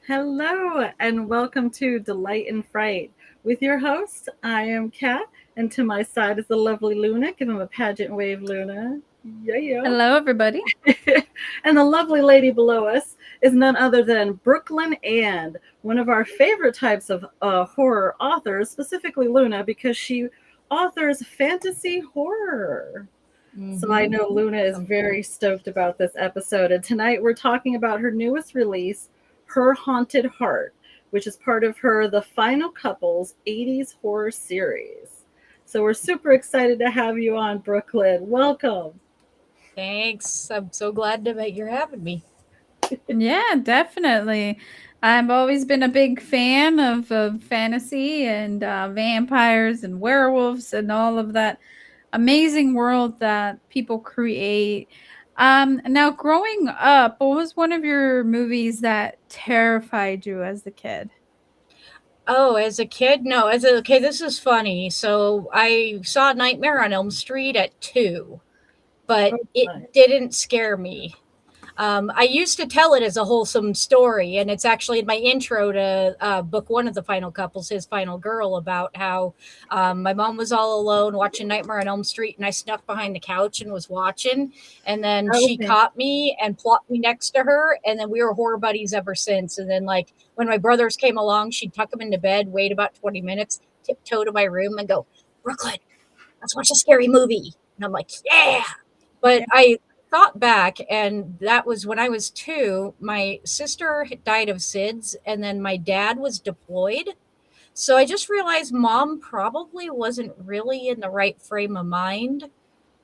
Hello, and welcome to Delight and Fright. With your host, I am Kat, and to my side is the lovely Luna. Give him a pageant wave, Luna. Yeah. Hello, everybody. And the lovely lady below us is none other than Brooklyn and one of our favorite types of horror authors, specifically Luna, because she authors fantasy horror. So I Mm-hmm. know Luna is very stoked about this episode. And tonight we're talking about her newest release, Her Haunted Heart, which is part of her The Final Couples 80s horror series. So we're super excited to have you on, Brooklyn. Welcome. Thanks. I'm so glad that you're having me. Yeah, definitely. I've always been a big fan of fantasy and vampires and werewolves and all of that amazing world that people create. Now, growing up, what was one of your movies that terrified you as a kid? Oh, as a kid? No, okay, this is funny. So I saw Nightmare on Elm Street at 2, but Oh, it nice. didn't scare me. I used to tell it as a wholesome story, and it's actually in my intro to book one of the final couples, His Final Girl, about how my mom was all alone watching Nightmare on Elm Street, and I snuck behind the couch and was watching, and then she Okay. caught me and plopped me next to her, and then we were horror buddies ever since. And then, like, when my brothers came along, she'd tuck them into bed, wait about 20 minutes, tiptoe to my room, and go, Brooklyn, let's watch a scary movie. And I'm like, yeah. But Yeah. I thought back, and that was when I was 2. My sister had died of SIDS, and then my dad was deployed. So I just realized mom probably wasn't really in the right frame of mind.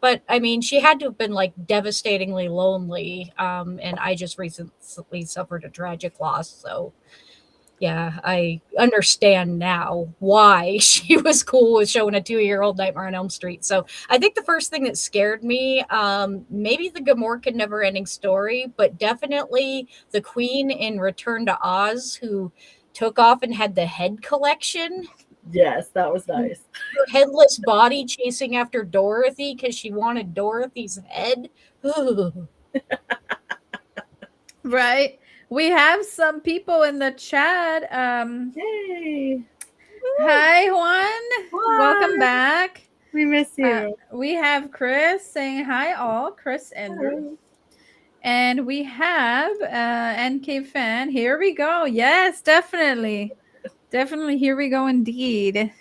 But I mean, she had to have been like devastatingly lonely. And I just recently suffered a tragic loss. So yeah, I understand now why she was cool with showing a 2-year-old Nightmare on Elm Street. So I think the first thing that scared me, maybe the Gomorrah Never Ending Story, but definitely the Queen in Return to Oz, who took off and had the head collection. Yes, that was nice. Her headless body chasing after Dorothy because she wanted Dorothy's head. Ooh. Right. We have some people in the chat. Yay. Hi, Juan. Welcome Hi. back. We miss you. We have Chris saying hi, all. Chris Andrew. Hello. And we have NK Fan. Here we go. Yes, definitely. Definitely. Here we go indeed.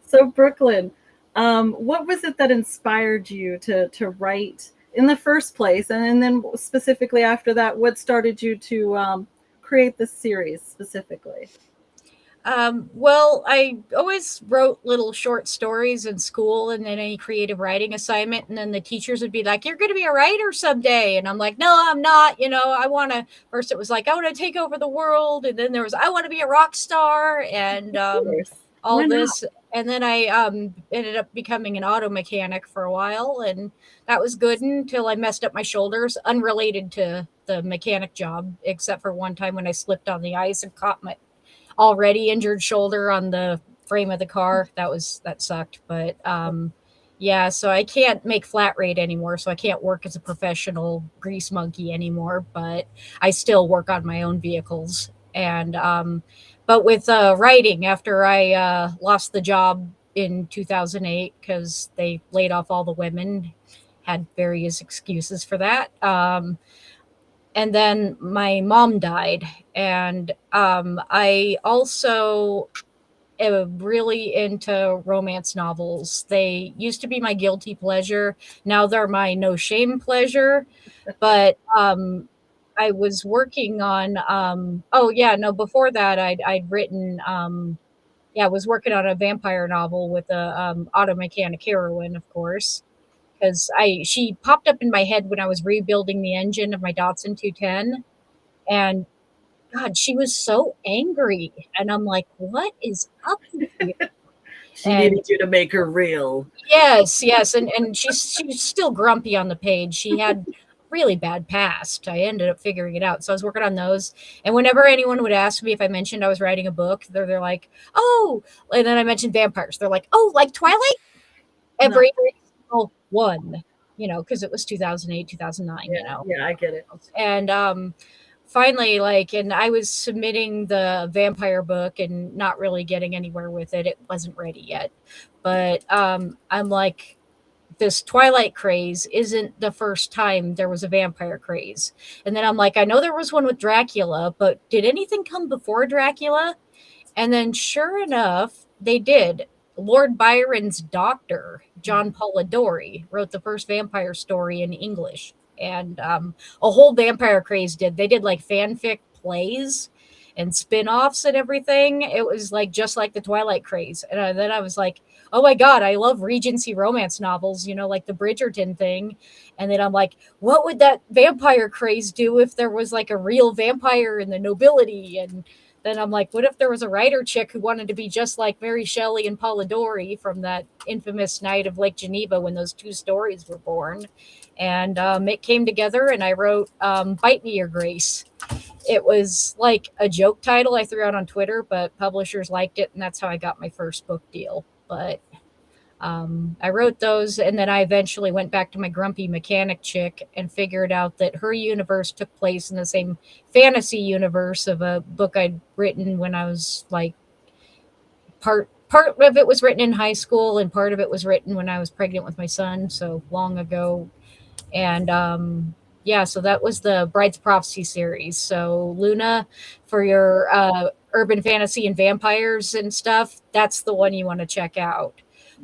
So Brooklyn, what was it that inspired you to write in the first place, and then specifically after that, what started you to create this series specifically? Well, I always wrote little short stories in school and then any creative writing assignment. And then the teachers would be like, you're going to be a writer someday. And I'm like, no, I'm not. I want to. First, it was like, I want to take over the world. And then there was, I want to be a rock star and Of course. all Why not? this. And then I ended up becoming an auto mechanic for a while. And that was good until I messed up my shoulders, unrelated to the mechanic job, except for one time when I slipped on the ice and caught my already injured shoulder on the frame of the car. That sucked. But yeah, so I can't make flat rate anymore. So I can't work as a professional grease monkey anymore, but I still work on my own vehicles. And but with writing, after I lost the job in 2008 because they laid off all the women, had various excuses for that. And then my mom died, and I also am really into romance novels. They used to be my guilty pleasure. Now they're my no shame pleasure. But I was working on. Oh yeah, no. Before that, I'd written. Yeah, I was working on a vampire novel with a auto mechanic heroine, of course, because I she popped up in my head when I was rebuilding the engine of my Datsun 210, and God, she was so angry, and I'm like, "What is up with you?" She And needed you to make her real. yes, and she's still grumpy on the page. She had really bad past. I ended up figuring it out. So I was working on those. And whenever anyone would ask me if I mentioned I was writing a book, they're like, "Oh," and then I mentioned vampires. They're like, "Oh, like Twilight?" No. Every single one, because it was 2008, 2009, Yeah. Yeah. I get it. And finally, like, and I was submitting the vampire book and not really getting anywhere with it. It wasn't ready yet. But I'm like, this Twilight craze isn't the first time there was a vampire craze. And then I'm like, I know there was one with Dracula, but did anything come before Dracula? And then sure enough, they did. Lord Byron's doctor, John Polidori, wrote the first vampire story in English. And a whole vampire craze did. They did like fanfic plays and spin-offs and everything. It was like just like the Twilight craze. And then I was like, oh my God, I love Regency romance novels, like the Bridgerton thing. And then I'm like, what would that vampire craze do if there was like a real vampire in the nobility? And then I'm like, what if there was a writer chick who wanted to be just like Mary Shelley and Polidori from that infamous night of Lake Geneva when those two stories were born? And it came together, and I wrote Bite Me, Your Grace. It was like a joke title I threw out on Twitter, but publishers liked it, and that's how I got my first book deal. But I wrote those, and then I eventually went back to my grumpy mechanic chick and figured out that her universe took place in the same fantasy universe of a book I'd written when I was like part of it was written in high school, and part of it was written when I was pregnant with my son, so long ago. And so that was the Bride's Prophecy series. So Luna, for your urban fantasy and vampires and stuff, that's the one you want to check out.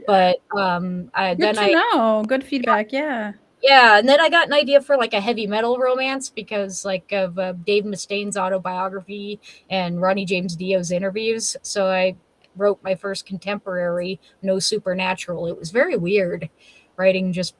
But Good feedback. Yeah. And then I got an idea for like a heavy metal romance because like of Dave Mustaine's autobiography and Ronnie James Dio's interviews. So I wrote my first contemporary, No Supernatural. It was very weird writing just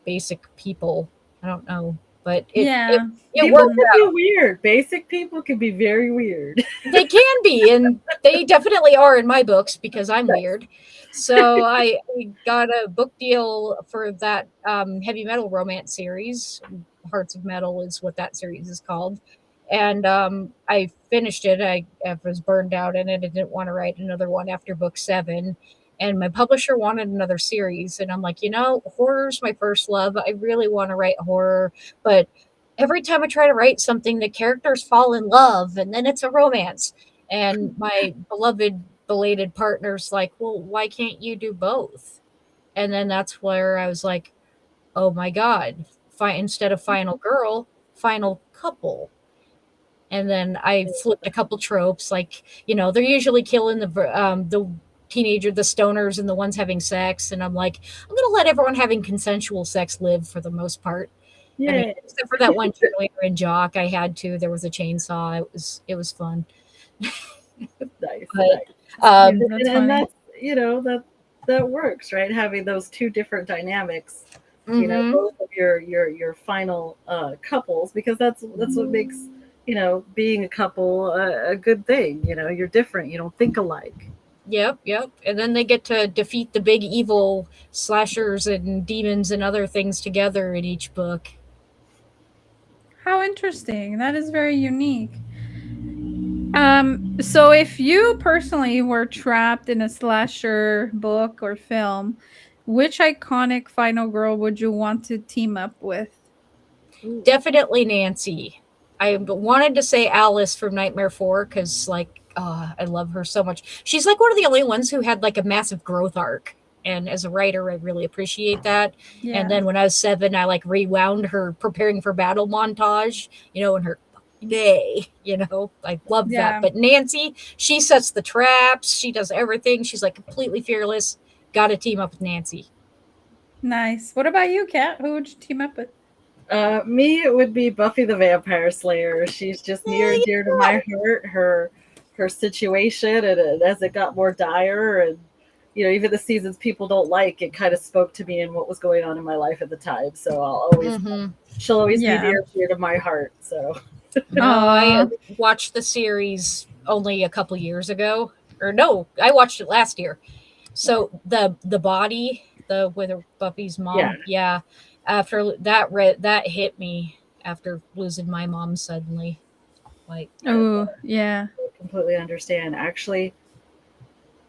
basic people. I don't know, but it people can be weird. Basic people can be very weird. They can be, and they definitely are in my books because I'm weird. So I got a book deal for that heavy metal romance series. Hearts of Metal is what that series is called. And I finished it. I was burned out in it. I didn't want to write another one after book 7. And my publisher wanted another series. And I'm like, horror's my first love. I really want to write horror. But every time I try to write something, the characters fall in love and then it's a romance. And my beloved belated partner's like, well, why can't you do both? And then that's where I was like, oh my God, instead of final girl, final couple. And then I flipped a couple tropes, like, they're usually killing the teenager, the stoners, and the ones having sex. And I'm like, I'm going to let everyone having consensual sex live for the most part. Yeah. I mean, except for that one cheerleader and jock I had to. There was a chainsaw. It was fun. Nice. But, and that's that works, right? Having those two different dynamics, both of your final couples, because that's what makes being a couple a good thing. You're different. You don't think alike. Yep. And then they get to defeat the big evil slashers and demons and other things together in each book. How interesting. That is very unique. So if you personally were trapped in a slasher book or film, which iconic final girl would you want to team up with? Definitely Nancy. I wanted to say Alice from Nightmare 4 because, I love her so much. She's like one of the only ones who had like a massive growth arc. And as a writer, I really appreciate that. Yeah. And then when I was 7, I like rewound her preparing for battle montage, and her day, I love that. But Nancy, she sets the traps. She does everything. She's like completely fearless. Got to team up with Nancy. Nice. What about you, Kat? Who would you team up with? Me, it would be Buffy the Vampire Slayer. She's just near and dear to my heart. Her situation, and as it got more dire, and even the seasons people don't like, it kind of spoke to me and what was going on in my life at the time. So I'll always, she'll always be near and dear to my heart. So. I watched the series only a couple years ago, or no, I watched it last year. So the body, with Buffy's mom, after that hit me after losing my mom suddenly. Like, oh yeah, I completely understand. Actually,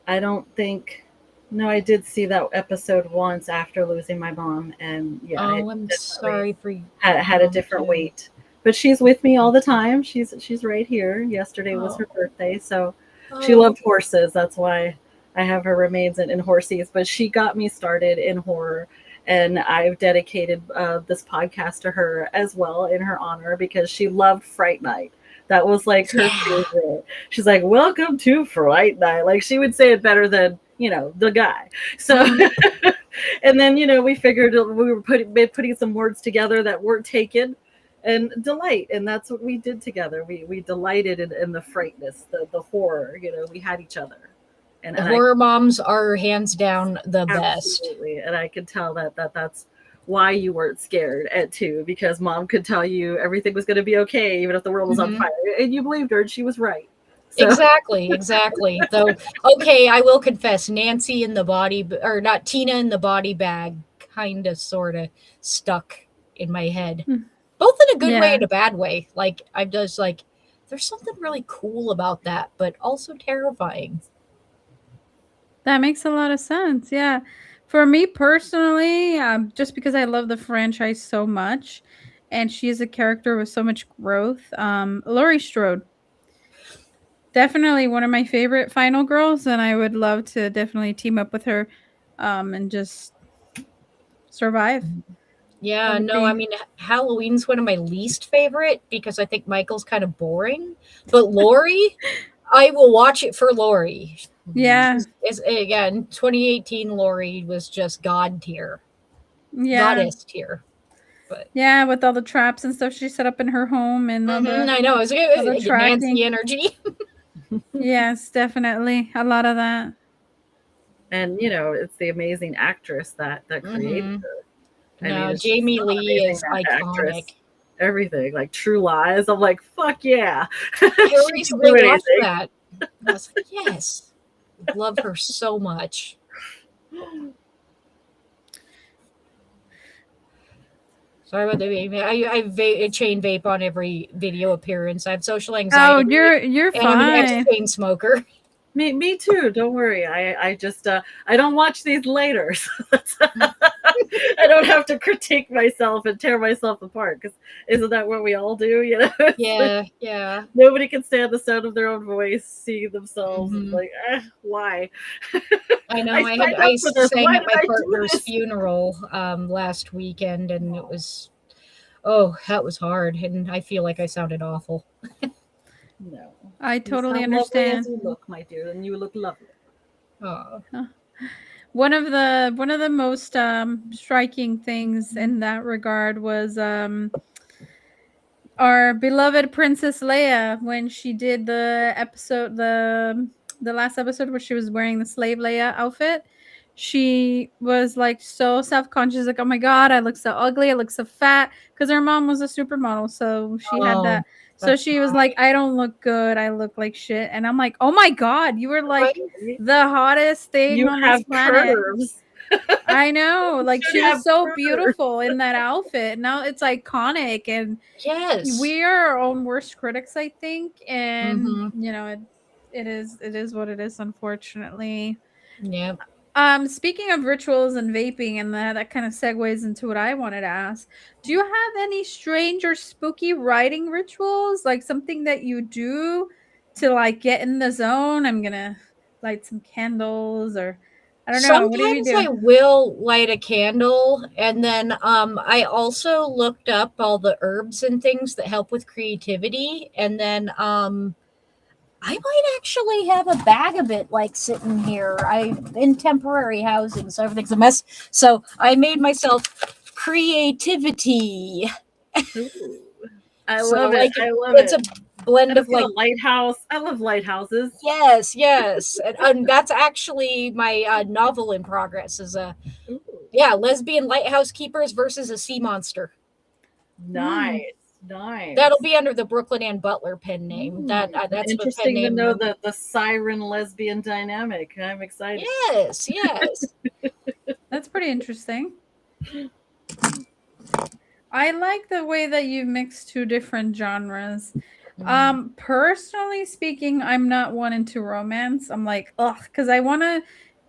I don't think. No, I did see that episode once after losing my mom, and I'm sorry for you. Had a different weight. but she's with me all the time. She's right here. Yesterday was her birthday, so she Oh. loved horses. That's why I have her remains in horses. But she got me started in horror, and I've dedicated this podcast to her as well in her honor because she loved Fright Night. That was like her favorite. She's like, "Welcome to Fright Night." Like she would say it better than the guy. So, and then we figured we were putting some words together that weren't taken, and delight, and that's what we did together. We delighted in the frightness, the horror. We had each other, and horror moms are hands down the best. Absolutely, and I could tell that's why you weren't scared at 2, because mom could tell you everything was going to be okay even if the world was on fire, and you believed her, and she was right. So. Exactly. Though, okay, I will confess, Nancy in the body, or not Tina in the body bag, kind of, sort of stuck in my head, both in a good way and a bad way. Like I'm just like, there's something really cool about that, but also terrifying. That makes a lot of sense. Yeah. For me personally, just because I love the franchise so much, and she is a character with so much growth, Laurie Strode. Definitely one of my favorite final girls, and I would love to definitely team up with her and just survive. Yeah, no, I mean, Halloween's one of my least favorite because I think Michael's kind of boring. But Laurie, I will watch it for Laurie. Yeah. Again, 2018 Laurie was just god tier. Yeah. Goddess tier. But yeah, with all the traps and stuff she set up in her home and all the I know, it was Nancy energy. Yes, definitely. A lot of that. And it's the amazing actress that created her. No, Jamie Lee is iconic. Actress. Everything, like True Lies. I'm like, fuck yeah. I recently watched that. I was like, yes. Love her so much. Sorry about the vape. I chain vape on every video appearance. I have social anxiety. Oh, you're and fine. I'm an ex-chain smoker. Me too. Don't worry. I just I don't watch these later. So I don't have to critique myself and tear myself apart, because isn't that what we all do? Yeah. Nobody can stand the sound of their own voice, seeing themselves. Like, why? I know. I sang at my partner's funeral last weekend, and it was, that was hard, and I feel like I sounded awful. No, I totally understand. As you look, my dear, and you look lovely. Oh. One of the most striking things in that regard was our beloved Princess Leia, when she did the episode, the last episode where she was wearing the slave Leia outfit. She was like so self-conscious, like, oh my god, I look so ugly, I look so fat, because her mom was a supermodel, so she had that. So she was like, I don't look good, I look like shit. And I'm like, oh my god, you were like the hottest thing on this planet. Curves. I know, like she was so beautiful in that outfit. Now it's iconic, and yes, we are our own worst critics, I think. And it is what it is, unfortunately. Yeah. Speaking of rituals and vaping, and that kind of segues into what I wanted to ask. Do you have any strange or spooky writing rituals? Like something that you do to like get in the zone? I'm gonna light some candles, or I don't know. Sometimes what do you do? I will light a candle, and then I also looked up all the herbs and things that help with creativity, and then I might actually have a bag of it like sitting here. I'm in temporary housing, so everything's a mess. So I made myself creativity. Ooh, I love it. I love it. It's a blend of like a lighthouse. I love lighthouses. Yes. And that's actually my novel in progress. Is lesbian lighthouse keepers versus a sea monster. Nice. That'll be under the Brooklyn Ann Butler pen name. That's interesting to know the siren lesbian dynamic. I'm excited. Yes. That's pretty interesting. I like the way that you mix two different genres. Personally speaking, I'm not one into romance. I'm like, because I want to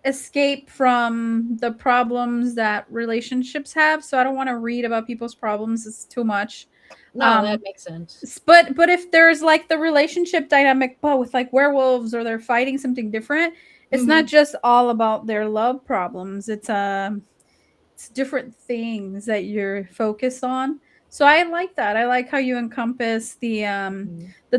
escape from the problems that relationships have. So I don't want to read about people's problems. It's too much. No, that makes sense. But if there's like the relationship dynamic, but with like werewolves or they're fighting something different, it's not just all about their love problems. It's different things that you're focused on. So I like that. I like how you encompass the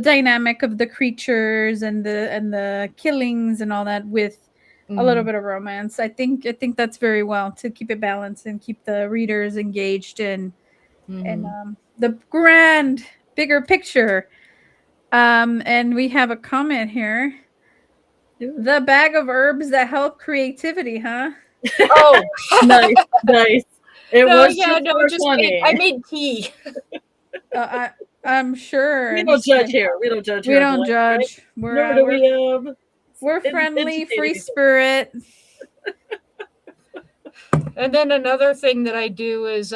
dynamic of the creatures and the killings and all that with a little bit of romance. I think that's very well to keep it balanced and keep the readers engaged in and the grand bigger picture. And we have a comment here. The bag of herbs that help creativity, huh? Oh, Nice. It was just funny. I made tea. I'm sure. We don't judge here. We don't judge. We don't judge. Right? We're friendly, free spirit. And then another thing that I do is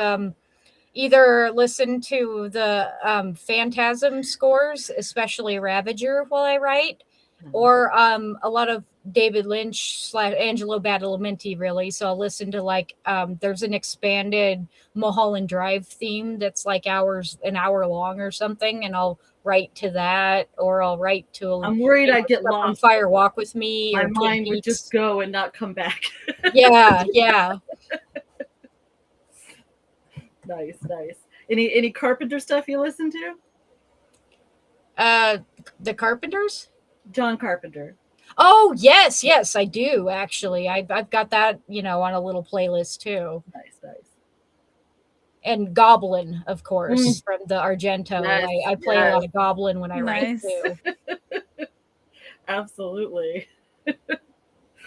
either listen to the Phantasm scores, especially Ravager, while I write, or a lot of David Lynch / Angelo Badalamenti, really. So I'll listen to like there's an expanded Mulholland Drive theme that's like an hour long or something, and I'll write to that, or I'll write to. I'm worried I get lost. On Fire Walk with Me. My mind would just go and not come back. Yeah. Nice. Any Carpenter stuff you listen to? The Carpenters? John Carpenter. Oh, yes, I do actually. I've got that, on a little playlist too. Nice. And Goblin, of course, from the Argento. Yes, I play a lot of Goblin when I write too. Absolutely.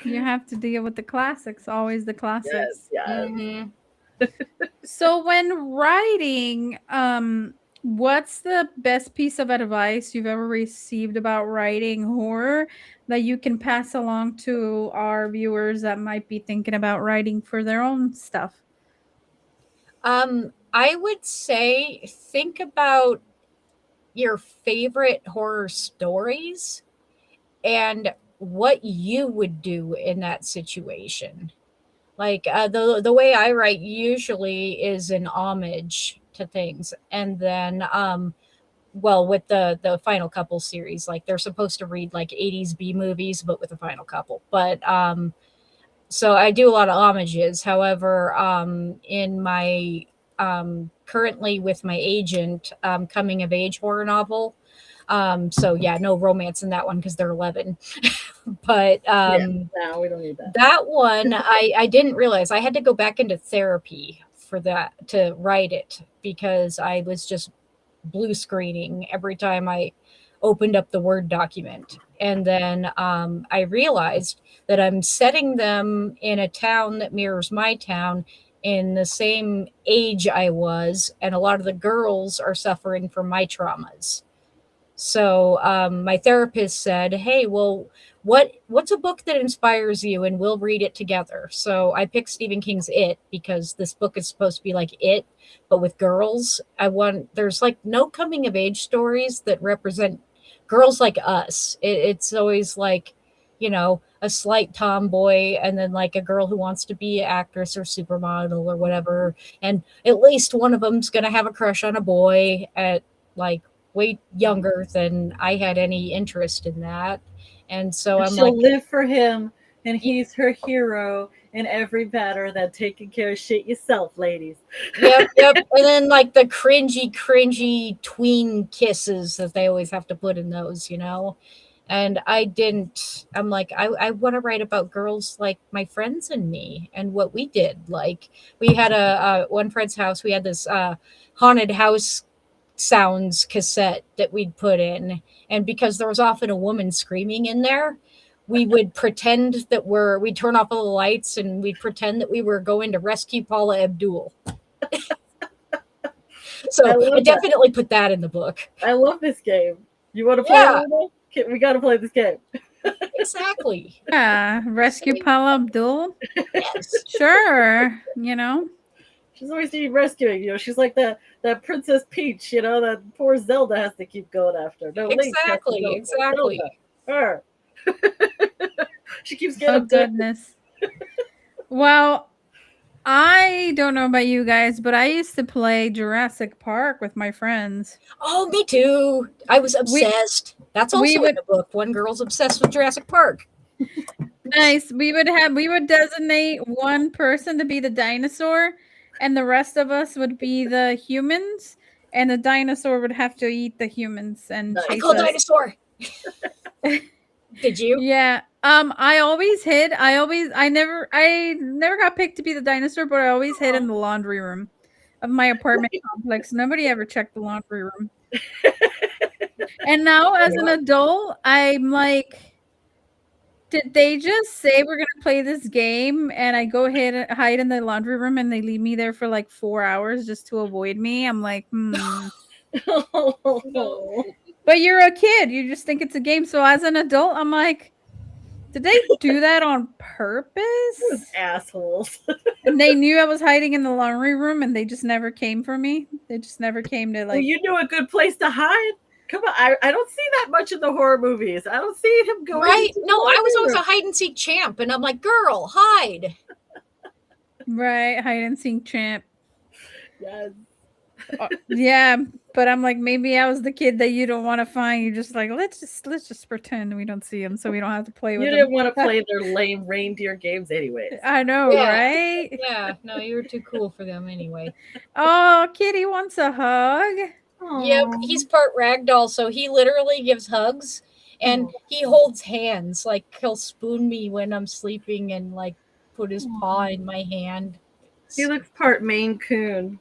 You have to deal with the classics, always the classics. Yes. So when writing, what's the best piece of advice you've ever received about writing horror that you can pass along to our viewers that might be thinking about writing for their own stuff? I would say think about your favorite horror stories and what you would do in that situation. Like the way I write usually is an homage to things, and then with the Final Couple series, like they're supposed to read like 80s B movies, but with the Final Couple. But so I do a lot of homages. However, in my currently with my agent coming of age horror novel. No romance in that one because they're 11. But no, we don't need that. That one I didn't realize I had to go back into therapy for that to write it because I was just blue screening every time I opened up the Word document. And then I realized that I'm setting them in a town that mirrors my town in the same age I was, and a lot of the girls are suffering from my traumas. So my therapist said, hey, well, what's a book that inspires you, and we'll read it together. So I picked Stephen King's It because this book is supposed to be like It, but with girls. There's like no coming of age stories that represent girls like us. It's always like, a slight tomboy and then like a girl who wants to be an actress or supermodel or whatever. And at least one of them's going to have a crush on a boy at like way younger than I had any interest in that. And so she'll live for him, and he's her hero in every matter. That taking care of shit yourself, ladies. Yep. And then like the cringy tween kisses that they always have to put in those, And I'm like, I want to write about girls like my friends and me and what we did. Like we had a one friend's house. We had this haunted house sounds cassette that we'd put in. And because there was often a woman screaming in there, we would pretend that we'd turn off all the lights and we'd pretend that we were going to rescue Paula Abdul. So I definitely put that in the book. I love this game. You want to play it? We got to play this game. Exactly. Yeah, rescue Paula Abdul. Yes. Sure. She's always needing rescuing. She's like that Princess Peach. That poor Zelda has to keep going after. No, exactly. Her. She keeps getting goodness. Well, I don't know about you guys, but I used to play Jurassic Park with my friends. Oh, me too. I was We obsessed. That's we also in would the book. One girl's obsessed with Jurassic Park. nice. We would designate one person to be the dinosaur, and the rest of us would be the humans, and the dinosaur would have to eat the humans and Nice. I chase call us. dinosaur. Did you? Yeah. I always hid. I never got picked to be the dinosaur, but I always hid in the laundry room of my apartment complex. Nobody ever checked the laundry room. And now as an adult, I'm like, did they just say we're gonna play this game and I go hide in the laundry room and they leave me there for like 4 hours just to avoid me? I'm like, Oh, But you're a kid. You just think it's a game. So as an adult, I'm like, did they do that on purpose? those assholes. And they knew I was hiding in the laundry room and they just never came for me. They just never came to Well, like you knew a good place to hide. Come on, I don't see that much in the horror movies. I don't see him going. Right? into the No, I was always laundry a hide and seek champ, and I'm like, girl, hide. right hide and seek champ. room. Yeah, but I'm like, maybe I was the kid that you don't want to find. You're just like, let's just pretend we don't see him, so we don't have to play You with didn't him. want to play their lame reindeer games, anyways. I know, Yeah. right? Yeah, no, you were too cool for them anyway. Oh, Kitty wants a hug. Yep, he's part ragdoll, so he literally gives hugs and he holds hands. Like he'll spoon me when I'm sleeping and like put his paw in my hand. He looks part Maine Coon.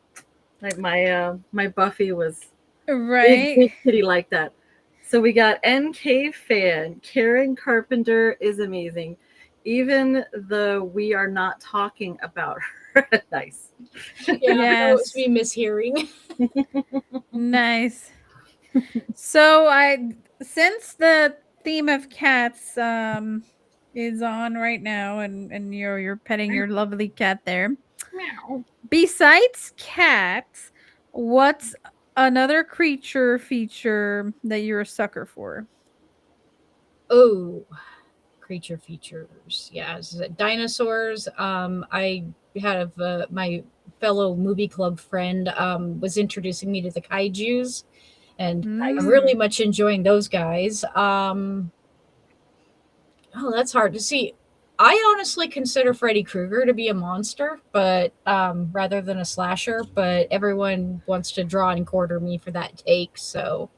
Like my Buffy was Right. big kitty like that. So we got NK fan. Karen Carpenter is amazing. Even though we are not talking about her. Nice. Yeah, that was Yes. me mishearing. Nice. So since the theme of cats is on right now and you're petting your lovely cat there. Meow. Besides cats, what's another creature feature that you're a sucker for? Oh, creature features. Yeah, dinosaurs. I had my fellow movie club friend was introducing me to the kaijus, and I'm really much enjoying those guys. Oh, that's hard to see. I honestly consider Freddy Krueger to be a monster, but rather than a slasher. But everyone wants to draw and quarter me for that take, so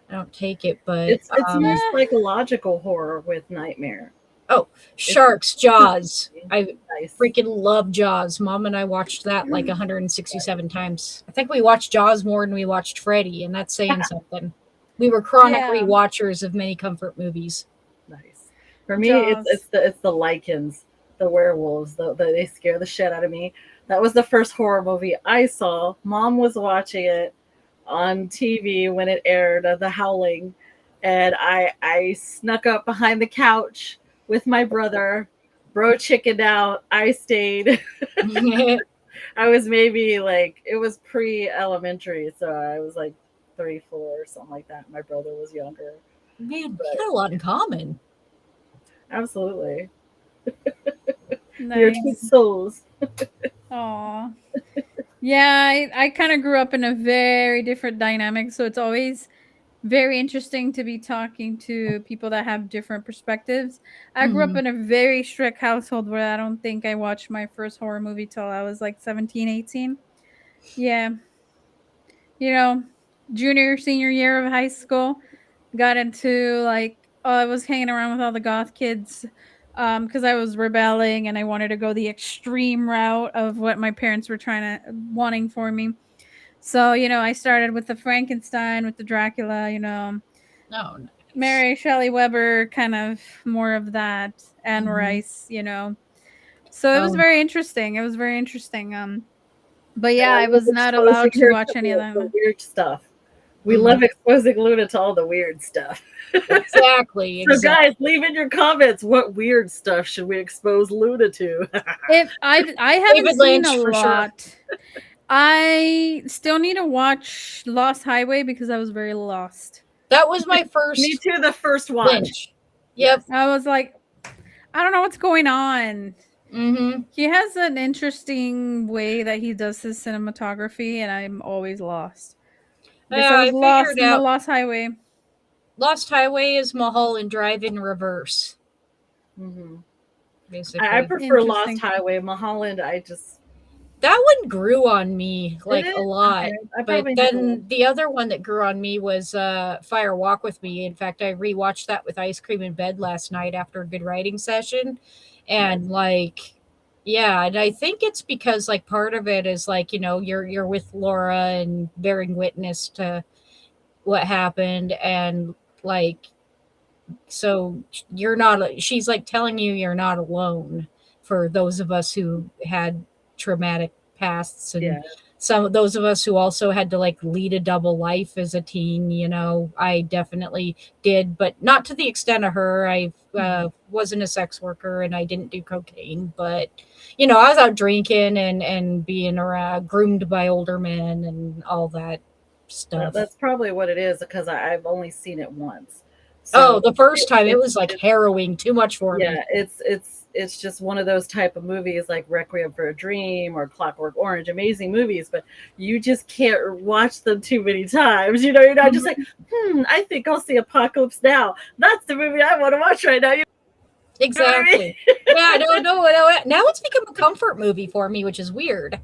I don't take it. But It's more psychological horror with Nightmare. Sharks, Jaws. I Nice. freaking love Jaws. Mom and I watched that like 167 times. I think we watched Jaws more than we watched Freddy, and that's saying something. We were chronic Yeah. rewatchers of many comfort movies. Nice. For me, Jaws. it's the lichens, the werewolves. They scare the shit out of me. That was the first horror movie I saw. Mom was watching it on TV when it aired, The Howling, and I snuck up behind the couch with my brother. Bro chickened out. I stayed. I was maybe like, it was pre-elementary, so I was like 3, 4 or something like that. My brother was younger. Man, we got a lot in common. Absolutely. Your two Nice. souls. Aw. Yeah, I kind of grew up in a very different dynamic, so it's always very interesting to be talking to people that have different perspectives. I grew up in a very strict household where I don't think I watched my first horror movie till I was like 17, 18. Yeah. You know, junior, senior year of high school, got into like, I was hanging around with all the goth kids because I was rebelling and I wanted to go the extreme route of what my parents were wanting for me. So, I started with the Frankenstein, with the Dracula, Oh, nice. Mary Shelley Weber, kind of more of that, Anne Mhm. Rice, So it was Oh. very interesting. It was very interesting. But yeah, I was not Exposing allowed to her watch any of the them. weird stuff. We love exposing Luna to all the weird stuff. Exactly. So guys, leave in your comments what weird stuff should we expose Luna to. If I haven't David seen Lynch, a for sure. lot. I still need to watch Lost Highway because I was very lost. That was my first Me too, the first watch. Lynch. Yep. I was like, I don't know what's going on. Mm-hmm. He has an interesting way that he does his cinematography, and I'm always lost. I guess I Yeah, was I lost figured in the out Lost Highway. Lost Highway is Mulholland Drive in reverse, Mm-hmm. I basically. prefer Lost Interesting. Highway. Mulholland, That one grew on me it like is a lot. okay. I But probably need to. then the other one that grew on me was Fire Walk with Me. In fact, I rewatched that with ice cream in bed last night after a good writing session. And like yeah, and I think it's because like part of it is like, you're with Laura and bearing witness to what happened, and like so you're not she's like telling you you're not alone, for those of us who had traumatic pasts, and Yeah. some of those of us who also had to like lead a double life as a teen. I definitely did, but not to the extent of her. I wasn't a sex worker and I didn't do cocaine, but I was out drinking and being around, groomed by older men and all that stuff. That's probably what it is because I've only seen it once. Oh, So the first time it was like it's harrowing, too much for me. yeah, it's just one of those type of movies like Requiem for a Dream or Clockwork Orange, amazing movies, but you just can't watch them too many times. You're not just like, I think I'll see Apocalypse Now. That's the movie I want to watch right now. You know what I mean? Exactly. Yeah, no. Now it's become a comfort movie for me, which is weird.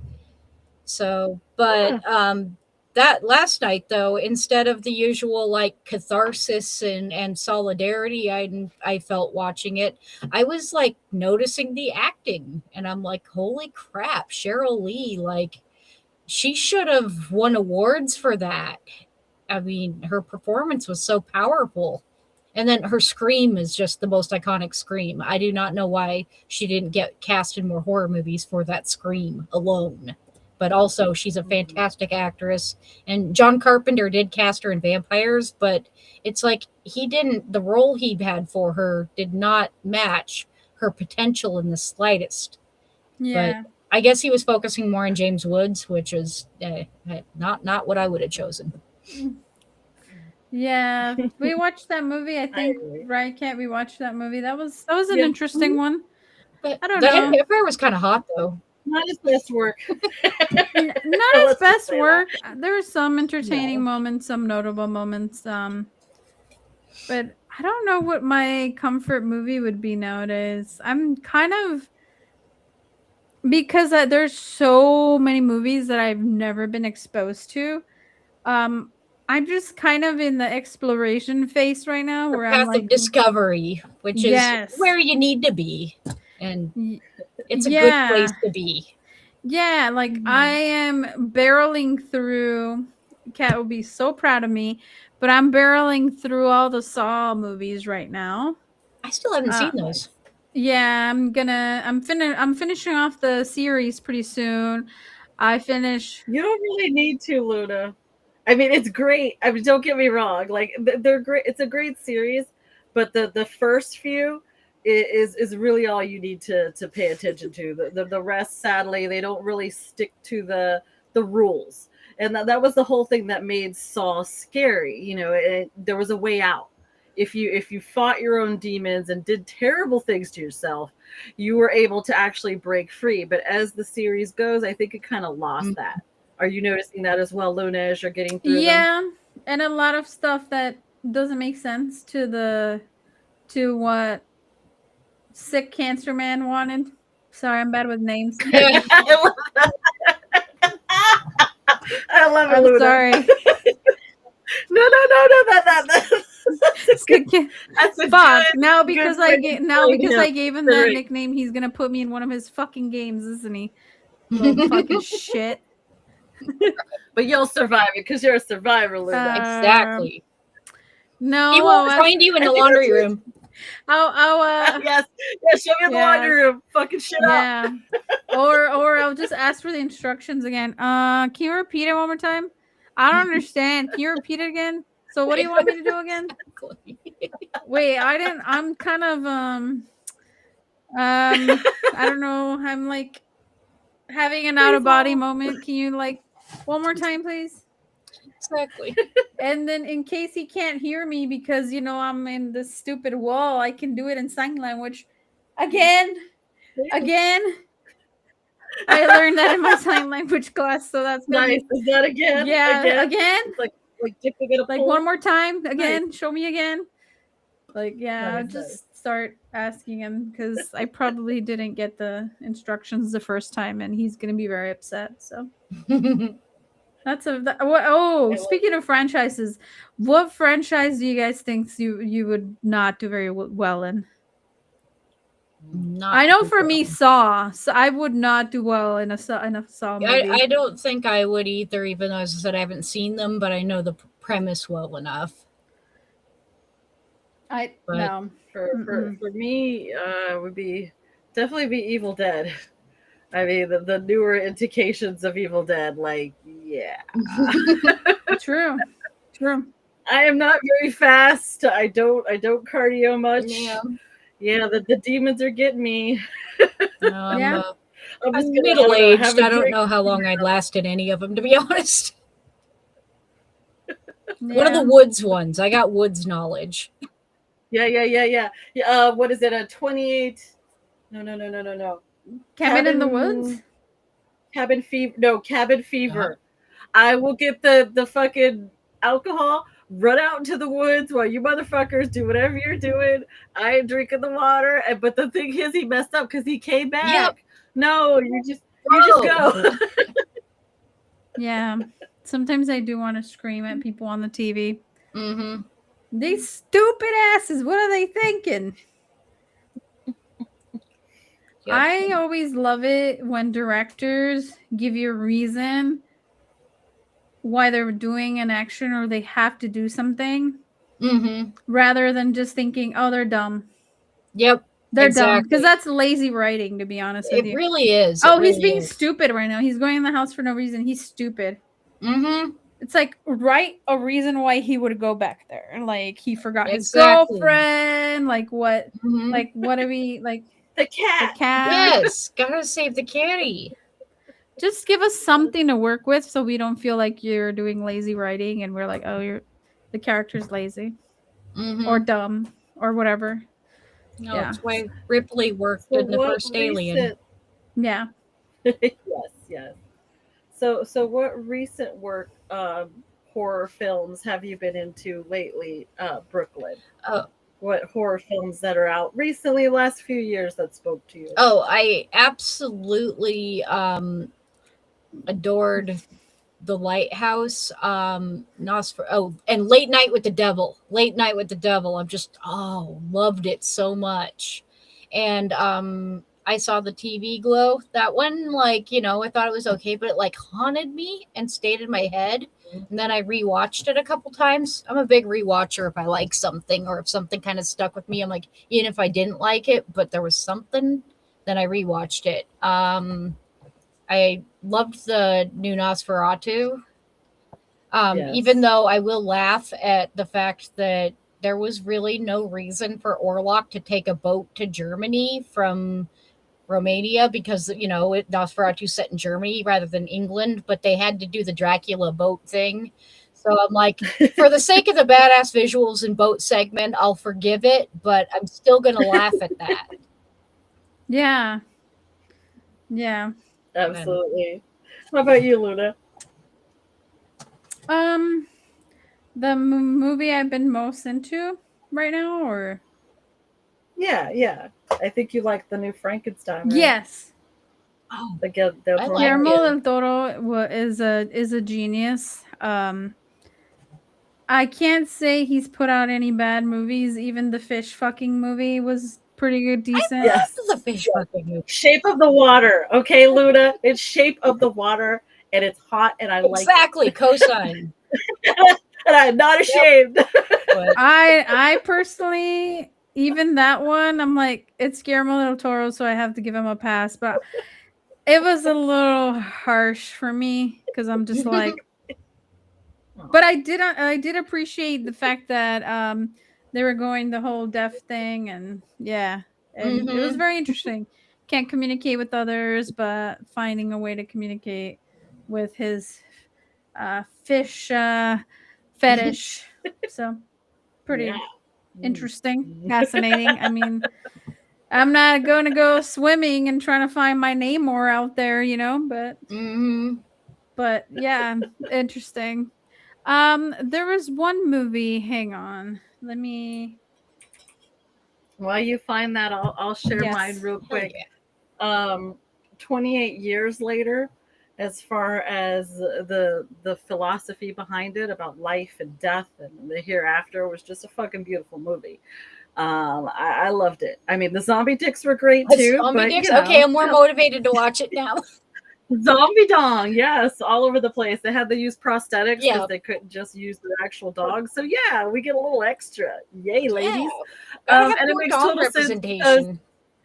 So, but Yeah. that last night though, instead of the usual like catharsis and solidarity I felt watching it, I was like noticing the acting, and I'm like, holy crap, Cheryl Lee, like she should have won awards for that. I mean, her performance was so powerful. And then her scream is just the most iconic scream. I do not know why she didn't get cast in more horror movies for that scream alone. But also, she's a fantastic actress. And John Carpenter did cast her in Vampires, but it's like the role he had for her did not match her potential in the slightest. But Yeah. I guess he was focusing more on James Woods, which is not what I would have chosen. Yeah. We watched that movie, I I think, agree. right, Kat? We watched that movie. That was an Yeah. interesting one. But I don't the head know. vampire was kind of hot, though. Not his best work. Not his Let's just best say that. work. There were some entertaining No. moments, some notable moments. But I don't know what my comfort movie would be nowadays. I'm kind of because there's so many movies that I've never been exposed to. Um, I'm just kind of in the exploration phase right now, The where I'm path of like, discovery, which is yes, where you need to be. And it's a good yeah, place to be. yeah. Like I Mhm. am barreling through. Kat will be so proud of me, but I'm barreling through all the Saw movies right now. I still haven't Uh, seen those. yeah, I'm finishing off the series pretty soon. I finish. You don't really need to, Luna. I mean, it's great. I mean, don't get me wrong. Like they're great. It's a great series, but the first few is really all you need to pay attention to. The rest, sadly, they don't really stick to the rules, and that was the whole thing that made Saw scary. There was a way out. If you fought your own demons and did terrible things to yourself, you were able to actually break free. But as the series goes, I think it kind of lost that. Are you noticing that as well, Luna, as you're getting through them? Yeah, and a lot of stuff that doesn't make sense to what sick cancer man wanted. Sorry, I'm bad with names. I love that. I love it, I'm Luna. sorry. No. That's a good. Sick can- That's a Fuck. Now good because way to explain him. I gave him that Right. nickname, he's gonna put me in one of his fucking games, isn't he? Little fucking shit. But you'll survive it because you're a survivor, Luna. Exactly. No, He won't find you in I the think laundry that's room. yes. Yeah, show me in the laundry room. Fucking shit up. yeah. Or I'll just ask for the instructions again. Can you repeat it one more time? I don't understand. Can you repeat it again? So what do you want me to do again? Wait, I'm kind of I don't know. I'm like having an out of body moment. Can you like one more time, please? Exactly. And then in case he can't hear me because I'm in this stupid wall, I can do it in sign language again. Again, I learned that in my sign language class, so that's good. Nice. Is that again? Yeah, again? It's like dipping in a Like pool. one more time, again. Show me again. Like, yeah, Nice, just start asking him because I probably didn't get the instructions the first time, and he's gonna be very upset. So that's speaking of franchises, what franchise do you guys think you would not do very well in? Not I know too for well. me, Saw. So I would not do well in a Saw movie. I don't think I would either, even though, as I said, I haven't seen them, but I know the premise well enough. No. For me, would definitely be Evil Dead. I mean, the newer indications of Evil Dead, like, yeah. True. I am not very fast. I don't cardio much. Yeah, the demons are getting me. Yeah. I'm middle-aged. I don't know how long I'd last in any of them, to be honest. Yeah. One of the Woods ones. I got Woods knowledge. Yeah. What is it? A 28? No. Cabin in the Woods? Cabin Fever. No, Cabin Fever. I will get the fucking alcohol, run out into the woods while you motherfuckers do whatever you're doing. I am drinking the water. But the thing is, he messed up because he came back. Yep. No, you just go. Yeah. Sometimes I do want to scream at people on the TV. Mm-hmm. These stupid asses, what are they thinking? Yep. I always love it when directors give you a reason why they're doing an action or they have to do something, rather than just thinking, oh, they're dumb. Yep. They're dumb. Because that's lazy writing, to be honest with you. It really is. He's being stupid right now. He's going in the house for no reason. He's stupid. It's like, write a reason why he would go back there. Like, he forgot his girlfriend. Like, what? Like, what are we, like... The cat. Yes. Gotta save the kitty. Just give us something to work with so we don't feel like you're doing lazy writing and we're like, oh, the character's lazy or dumb or whatever. No, that's why Ripley worked in the first Alien. Yeah. Yes. So what recent work horror films have you been into lately, Brooklyn? What horror films that are out recently, last few years, that spoke to you? Oh, I absolutely adored The Lighthouse, and Late Night with the Devil. I'm just loved it so much. And I saw The TV Glow. That one, I thought it was okay, but it haunted me and stayed in my head. And then I rewatched it a couple times. I'm a big rewatcher if I like something or if something kind of stuck with me. I'm like, even if I didn't like it, but there was something, then I rewatched it. I loved the new Nosferatu. Even though I will laugh at the fact that there was really no reason for Orlok to take a boat to Germany from Romania because, Nosferatu set in Germany rather than England, but they had to do the Dracula boat thing. So I'm like, for the sake of the badass visuals and boat segment, I'll forgive it, but I'm still going to laugh at that. Yeah. Absolutely. How about you, Luna? The movie I've been most into right now, or? Yeah. I think you like the new Frankenstein, right? Yes. Oh, Guillermo del Toro is a genius. I can't say he's put out any bad movies. Even the fish fucking movie was pretty good, decent. I loved the fish fucking movie. Shape of the Water. Okay, Luna. It's Shape of the Water, and it's hot, and I like it. Exactly, cosign. And I'm not ashamed. But I personally, even that one, I'm like, it's Guillermo del Toro, so I have to give him a pass. But it was a little harsh for me because I'm just like. But I did appreciate the fact that they were going the whole deaf thing, and it was very interesting. Can't communicate with others, but finding a way to communicate with his fish fetish. So pretty interesting, fascinating. I mean, I'm not going to go swimming and trying to find my Namor out there, but yeah, interesting. There was one movie. Hang on, let me. While you find that, I'll share mine real quick. 28 years later, as far as the philosophy behind it about life and death and the hereafter, was just a fucking beautiful movie. I loved it. I mean, the zombie dicks were great too. Zombie dicks? Okay, I'm more motivated to watch it now. Zombie dong, yes, all over the place. They had to use prosthetics because they couldn't just use their actual dogs. So yeah, we get a little extra. Yay, ladies! And it makes total representation.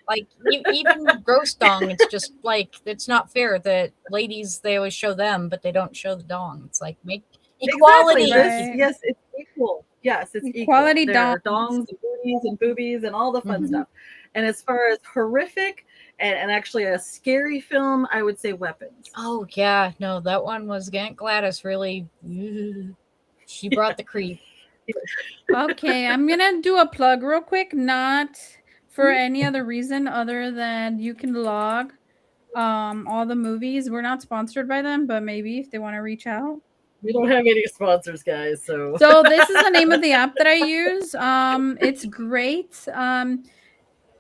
Like even gross dong, it's just like it's not fair that ladies they always show them, but they don't show the dong. It's like make equality. Exactly. Yes, it's equal. Yes, it's equality. There dongs and boobies and all the fun stuff. And as far as horrific and actually a scary film, I would say Weapons. Oh yeah, no, that one was Gladys really. She brought the creep. Okay, I'm gonna do a plug real quick, not for any other reason other than you can log all the movies. We're not sponsored by them, but maybe if they want to reach out. We don't have any sponsors, guys. So this is the name of the app that I use. It's great.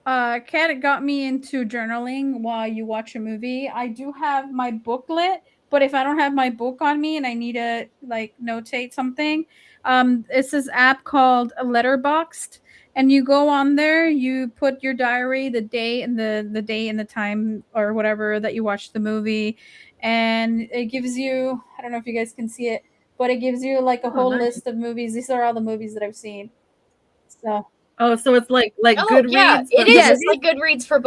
Kat got me into journaling while you watch a movie. I do have my booklet, but if I don't have my book on me and I need to like notate something, it's this app called Letterboxd, and you go on there, you put your diary, the day and the day and the time or whatever that you watched the movie, and it gives you, I don't know if you guys can see it, but it gives you like a whole list of movies. These are all the movies that I've seen. So so it's like Goodreads. Yeah, it is. It's like Goodreads for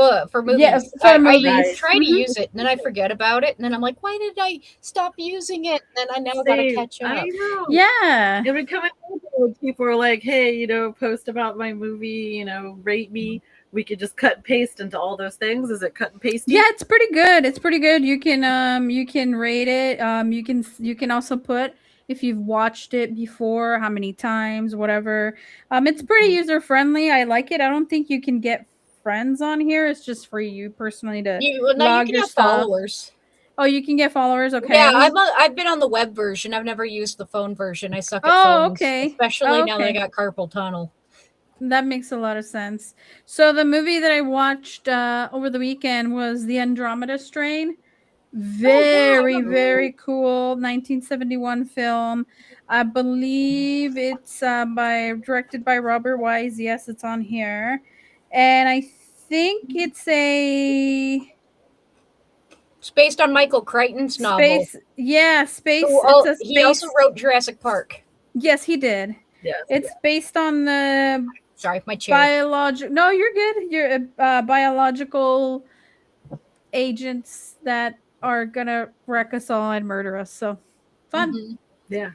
movies. Yes, movies. I try to use it, and then I forget about it, and then I'm like, why did I stop using it? And then I now got to catch up. I know. Yeah. It would come in when people are like, hey, post about my movie, rate me. We could just cut and paste into all those things. Is it cut and paste? Yeah, it's pretty good. It's pretty good. You can rate it. You can also put if you've watched it before, how many times, whatever. It's pretty user friendly. I like it. I don't think you can get friends on here. It's just for you personally to log your stuff. Followers. Oh, you can get followers. Okay. Yeah, I've been on the web version. I've never used the phone version. I suck at phones. Okay. Especially now that I got carpal tunnel. That makes a lot of sense. So the movie that I watched over the weekend was The Andromeda Strain. Very cool 1971 film. I believe it's directed by Robert Wise. Yes, it's on here. And I think it's based on Michael Crichton's novel. Yeah, space. He also wrote Jurassic Park. Yes, he did. Yes, it's based on the my chair. No, you're good. You're biological agents that are gonna wreck us all and murder us. So fun. Yeah.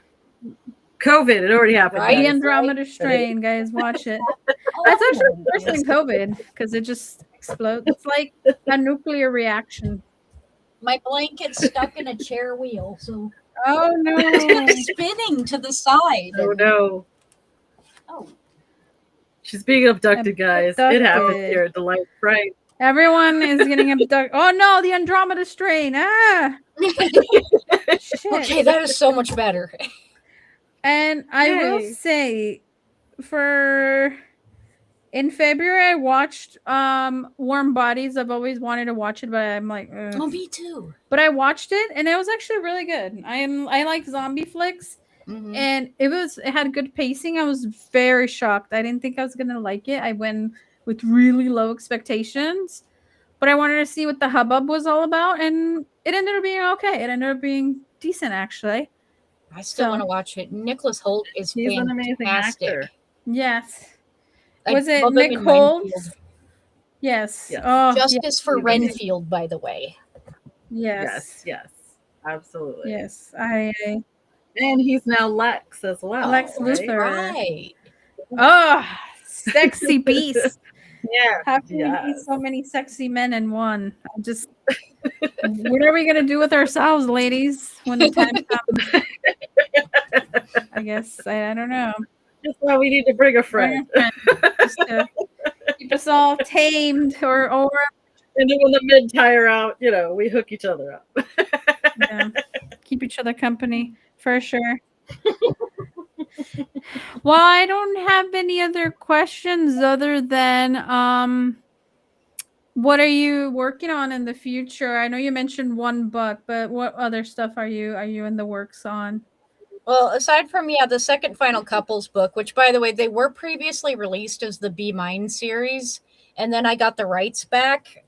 COVID, it already happened. Right? The Andromeda Strain, guys, watch it. That's actually worse than COVID because it just explodes. It's like a nuclear reaction. My blanket's stuck in a chair wheel, so oh no, it's spinning to the side. Oh no. Oh. She's being abducted, guys. It happens here at the Light Fright. Everyone is getting abducted. Oh no, the Andromeda Strain. Shit. Okay, that is so much better. And I will say, in February, I watched Warm Bodies. I've always wanted to watch it, but I'm like, ugh. Oh, me too. But I watched it, and it was actually really good. I like zombie flicks, and it had good pacing. I was very shocked. I didn't think I was gonna like it. I went with really low expectations, but I wanted to see what the hubbub was all about, and it ended up being okay. It ended up being decent, actually. I still want to watch it. Nicholas Hoult is fantastic. An amazing actor. Yes. Was it Nick Hoult? Yes. Oh, Justice for Renfield, by the way. Yes. Yes. Absolutely. Yes. And he's now Lex as well. Lex Luthor. Right. Oh, sexy beast. Yeah. How can we be so many sexy men in one? What are we gonna do with ourselves, ladies, when the time comes? I guess I don't know. Just why we need to bring a friend. Just to keep us all tamed or And then when the mid tire out, we hook each other up. yeah, keep each other company for sure. Well, I don't have any other questions other than what are you working on in the future? I know you mentioned one book, but what other stuff are you in the works on? Well, aside from the second final couples book, which by the way, they were previously released as the Be Mine series, and then I got the rights back,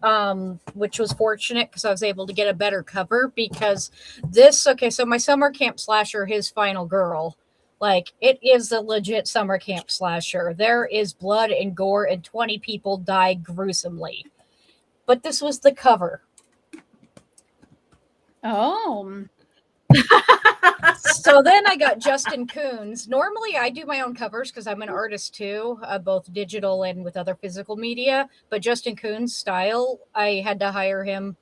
which was fortunate because I was able to get a better cover because so my summer camp slasher, His Final Girl, like it is a legit summer camp slasher. There is blood and gore and 20 people die gruesomely. But this was the cover. Oh. So then I got Justin Coons. Normally I do my own covers because I'm an artist too, both digital and with other physical media. But Justin Coons' style, I had to hire him.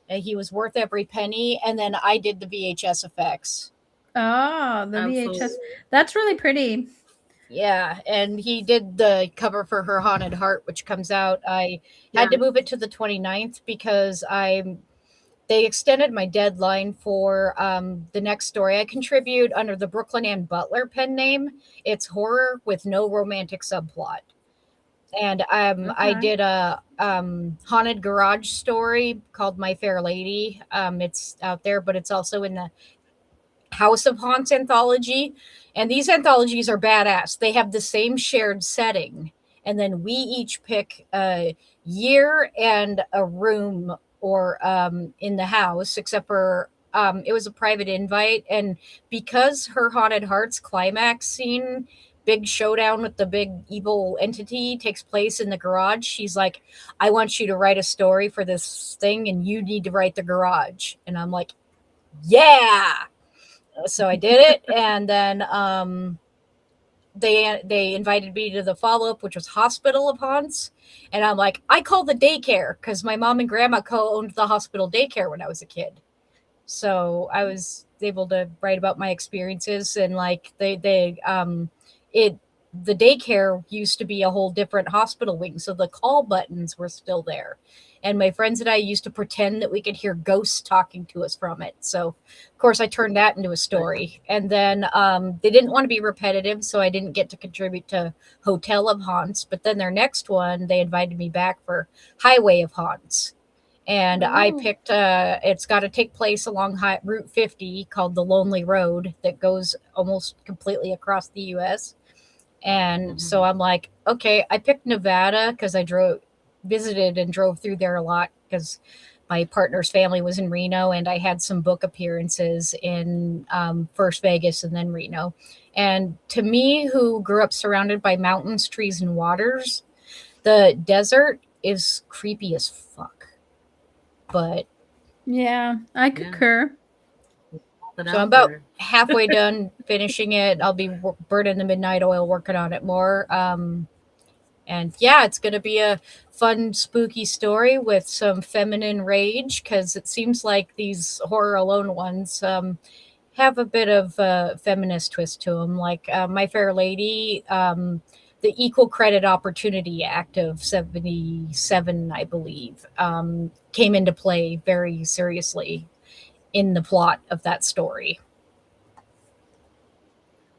He was worth every penny. And then I did the VHS effects. Oh, the Absolutely. VHS. That's really pretty. Yeah, and he did the cover for Her Haunted Heart, which comes out. I had to move it to the 29th because they extended my deadline for the next story. I contribute under the Brooklyn Ann Butler pen name. It's horror with no romantic subplot. And I did a haunted garage story called My Fair Lady. It's out there, but it's also in the House of Haunts anthology. And these anthologies are badass. They have the same shared setting. And then we each pick a year and a room or in the house, except for it was a private invite. And because Her Haunted Hearts climax scene, big showdown with the big evil entity takes place in the garage, she's like, I want you to write a story for this thing and you need to write the garage. And I'm like, yeah. So I did it. And then they invited me to the follow-up, which was Hospital of Haunts. And I'm like, I call the daycare because my mom and grandma co-owned the hospital daycare when I was a kid. So I was able to write about my experiences. And like the daycare used to be a whole different hospital wing. So the call buttons were still there. And my friends and I used to pretend that we could hear ghosts talking to us from it. So, of course, I turned that into a story. And then they didn't want to be repetitive, so I didn't get to contribute to Hotel of Haunts. But then their next one, they invited me back for Highway of Haunts. And I picked, it's got to take place along Route 50 called the Lonely Road that goes almost completely across the U.S. And so I'm like, okay, I picked Nevada because I visited and drove through there a lot because my partner's family was in Reno and I had some book appearances in first Vegas and then Reno. And to me, who grew up surrounded by mountains, trees, and waters, the desert is creepy as fuck. But yeah, I concur. So I'm about halfway done finishing it. I'll be burning the midnight oil working on it more. And yeah, it's going to be a fun, spooky story with some feminine rage because it seems like these Horror Alone ones have a bit of a feminist twist to them. Like My Fair Lady, the Equal Credit Opportunity Act of 77, I believe, came into play very seriously in the plot of that story.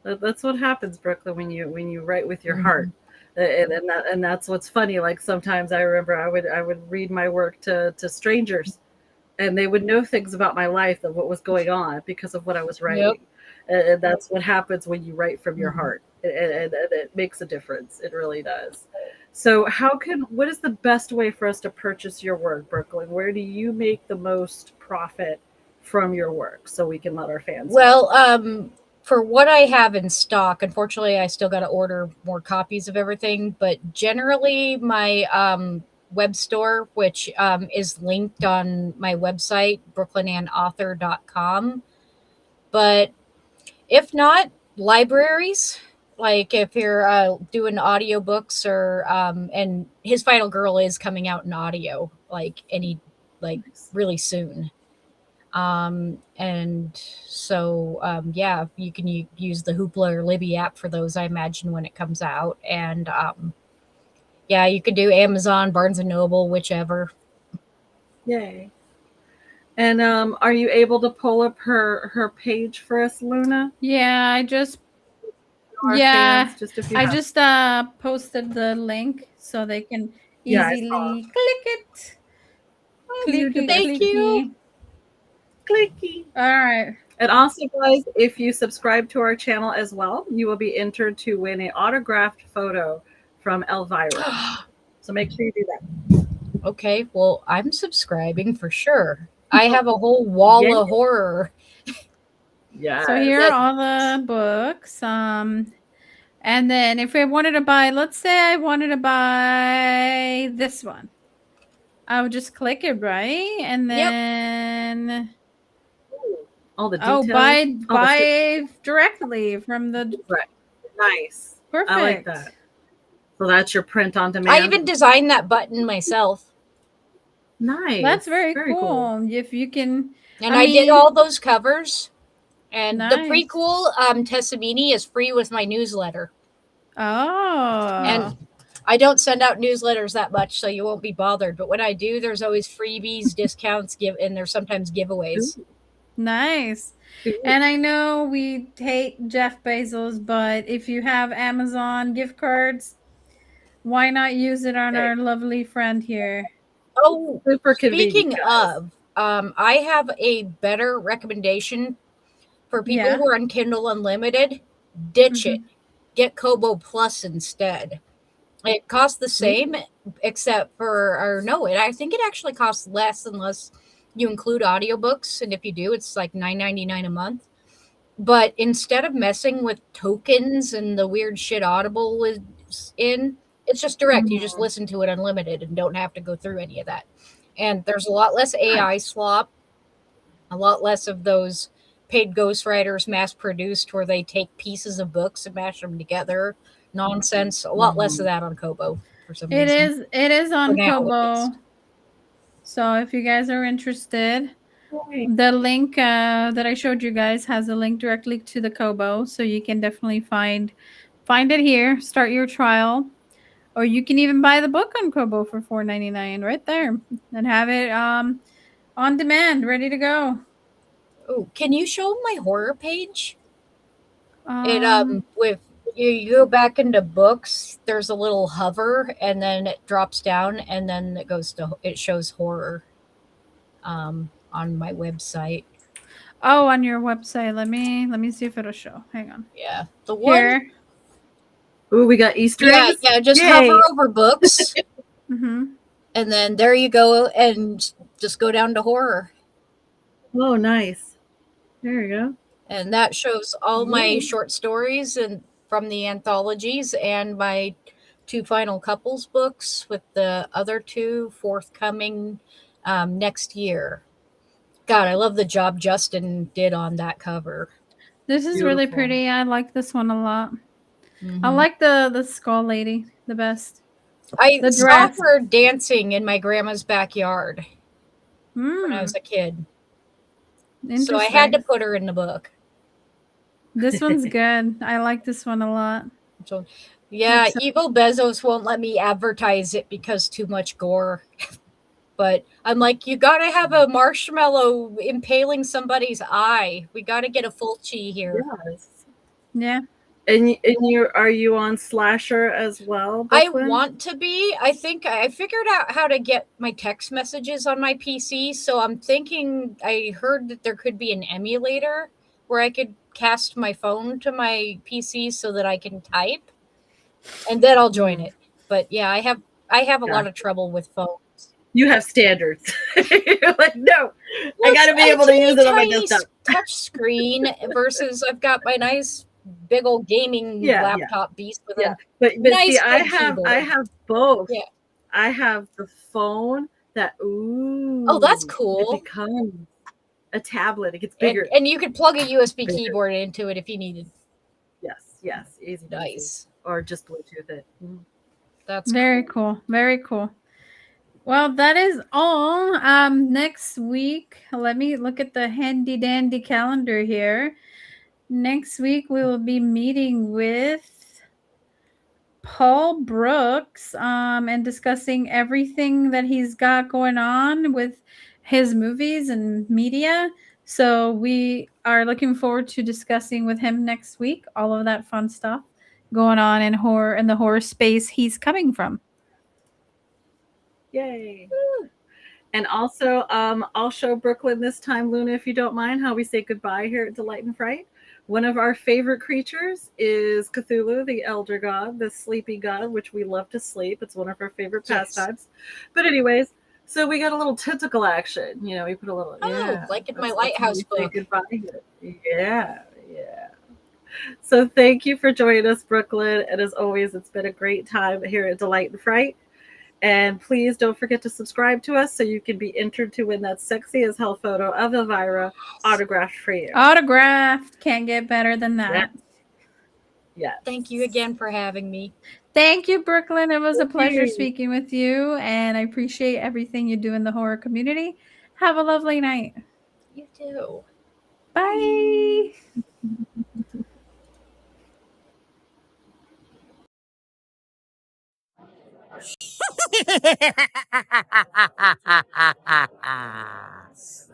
That's what happens, Brooklyn, when you write with your heart. And that's what's funny. Like sometimes I remember I would read my work to strangers, and they would know things about my life of what was going on because of what I was writing. Yep. And that's what happens when you write from your heart, and it makes a difference. It really does. So what is the best way for us to purchase your work, Brooklyn? Where do you make the most profit from your work so we can let our fans know? For what I have in stock, unfortunately, I still got to order more copies of everything. But generally, my web store, which is linked on my website, brooklynannauthor.com. But if not, libraries. Like if you're doing audiobooks or and His Final Girl is coming out in audio really soon. And so, yeah, you can use the Hoopla or Libby app for those, I imagine, when it comes out. And yeah, you could do Amazon, Barnes and Noble, whichever. Yay. And are you able to pull up her page for us, Luna? Yeah, I just Our yeah, fans, just if you I have. just posted the link so they can Yeah, I saw. easily click it. Oh, you the Clicky best. Thank you. clicky. Clicky. All right. And also, guys, if you subscribe to our channel as well, you will be entered to win an autographed photo from Elvira. So make sure you do that. Okay, well, I'm subscribing for sure. I have a whole wall Yeah. of horror. Yes. So here are all the books. And then if I wanted to buy, let's say I wanted to buy this one, I would just click it, right? And Yep. then All the details. buy directly from the Right. Nice. perfect. I like that. So that's your print on demand. I even designed that button myself. Nice. That's very cool. If you can, And I did all those covers. And the Nice. prequel, Tessamini, is free with my newsletter. Oh. And I don't send out newsletters that much, so you won't be bothered. But when I do, there's always freebies, discounts, and there's sometimes giveaways. Ooh. Nice. And I know we hate Jeff Bezos, but if you have Amazon gift cards, why not use it on our lovely friend here? Oh, super speaking convenient, guys. of, I have a better recommendation for people who are on Kindle Unlimited. Ditch it. Get Kobo Plus instead. It costs the same, except for, or no, I think it actually costs less unless you include audiobooks. And if you do, it's like $9.99 a month. But instead of messing with tokens and the weird shit Audible is in, it's just direct. You just listen to it unlimited and don't have to go through any of that. And there's a lot less AI slop, a lot less of those paid ghostwriters mass produced where they take pieces of books and mash them together. Nonsense. A lot less of that on Kobo for some reason. It is on now, Kobo. So if you guys are interested, the link that I showed you guys has a link directly to the Kobo, so you can definitely find it here. Start your trial, or you can even buy the book on Kobo for $4.99 right there, and have it on demand, ready to go. Oh, can you show my horror page? With you go back into books, there's a little hover, and then it drops down, and then it shows horror. On my website. Oh, on your website. Let me see if it'll show. Hang on. Yeah, the one. Here. Ooh, we got Easter eggs. Yeah. Just hover over books, and then there you go, and just go down to horror. Oh, nice. There you go. And that shows all my short stories and from the anthologies and my 2 final couples books, with the other 2 forthcoming next year. God, I love the job Justin did on that cover. This is really pretty. I like this one a lot. I like the skull lady the best. I saw her dancing in my grandma's backyard when I was a kid. So I had to put her in the book. This one's good. I like this one a lot. So, yeah, Evil Bezos won't let me advertise it because too much gore. But I'm like, you got to have a marshmallow impaling somebody's eye. We got to get a Fulci here. Yes. Yeah. And are you on Slasher as well? I want to be. I think I figured out how to get my text messages on my PC. So I'm thinking, I heard that there could be an emulator where I could cast my phone to my PC so that I can type, and then I'll join it. But yeah, I have a lot of trouble with phones. You have standards. You're like, no, I got to be able to use it on my desktop. Touch screen versus I've got my nice big old gaming laptop beast with a but nice see, I have both. Yeah. I have the phone that that's cool. It becomes a tablet. It gets bigger. And you could plug a USB keyboard into it if you needed. Yes. Easy. Nice. Or just Bluetooth it. That's very cool. Very cool. Well, that is all. Next week, let me look at the handy dandy calendar here. Next week, we will be meeting with Paul Brooks and discussing everything that he's got going on with his movies and media. So we are looking forward to discussing with him next week all of that fun stuff going on in the horror space he's coming from. Yay. And also, I'll show Brooklyn this time, Luna, if you don't mind, how we say goodbye here at Delight and Fright. One of our favorite creatures is Cthulhu, the elder god, the sleepy god, which we love to sleep. It's one of our favorite pastimes. But anyways, so we got a little tentacle action. You know, we put a little, like in my lighthouse book. Goodbye here. Yeah. So thank you for joining us, Brooklyn. And as always, it's been a great time here at Delight and Fright. And please don't forget to subscribe to us so you can be entered to win that sexy as hell photo of Elvira autographed for you. Autographed. Can't get better than that. Yeah. Thank you again for having me. Thank you, Brooklyn. It was a pleasure speaking with you, and I appreciate everything you do in the horror community. Have a lovely night. You too. Bye.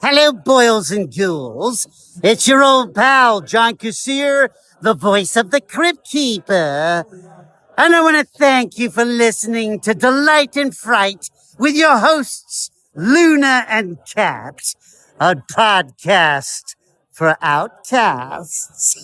Hello, boils and ghouls. It's your old pal, John Kusier, the voice of the Crypt Keeper. And I want to thank you for listening to Delight and Fright with your hosts, Luna and Kat, a podcast for outcasts.